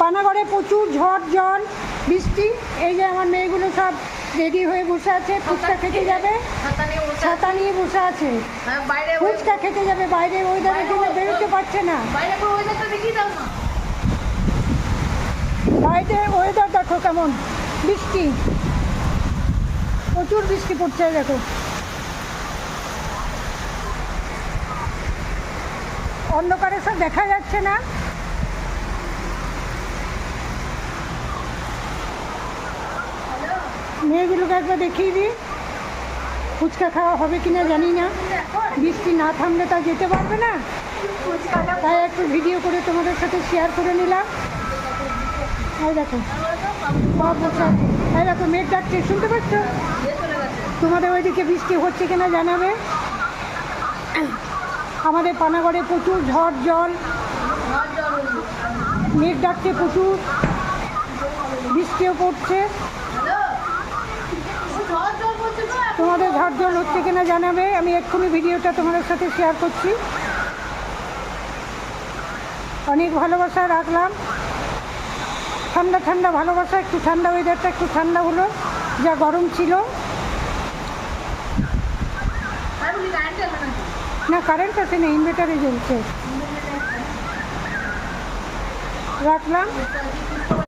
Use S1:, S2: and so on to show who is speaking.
S1: পানাগড়ে প্রচুর ঝড় জল বৃষ্টি। এই যে আমার মেয়েগুলো সব রেডি হয়ে বসে আছে, ফুচকা খেতে যাবে, ছাতা নিয়ে বসে আছে, ফুচকা খেতে যাবে। বাইরে ওয়েদারের জন্য বেরোতে পারছে না। বাইরে ওয়েদার দেখো কেমন, বৃষ্টি, প্রচুর বৃষ্টি পড়ছে দেখো। অন্ধকারে সব দেখা যাচ্ছে না। মেয়েগুলোকে একবার দেখিয়ে দিই, ফুচকা খাওয়া হবে কিনা জানি না, বৃষ্টি না থামলে তা যেতে পারবে না, তাই একটু ভিডিও করে তোমাদের সাথে শেয়ার করে নিলাম। এই দেখো সব বসে আছে, এই দেখো মেঘ ডাকছে, শুনতে পাচ্ছ? তোমাদের ওইদিকে বৃষ্টি হচ্ছে কিনা জানাবে। আমাদের পানাগড়ে প্রচুর ঝড় জল, মেঘ ডাকছে প্রচুর, বৃষ্টিও পড়ছে। তোমাদের ঝড় জল হচ্ছে কিনা জানাবে, আমি এক্ষুনি ভিডিওটা তোমাদের সাথে শেয়ার করছি। অনেক ভালোবাসা রাখলাম, ঠান্ডা ঠান্ডা ভালোবাসা, একটু ঠান্ডা ওয়েদারটা একটু ঠান্ডা হলো, যা গরম ছিল। না কারেন্ট আছে না, ইনভার্টারে জ্বলছে। রাখলাম।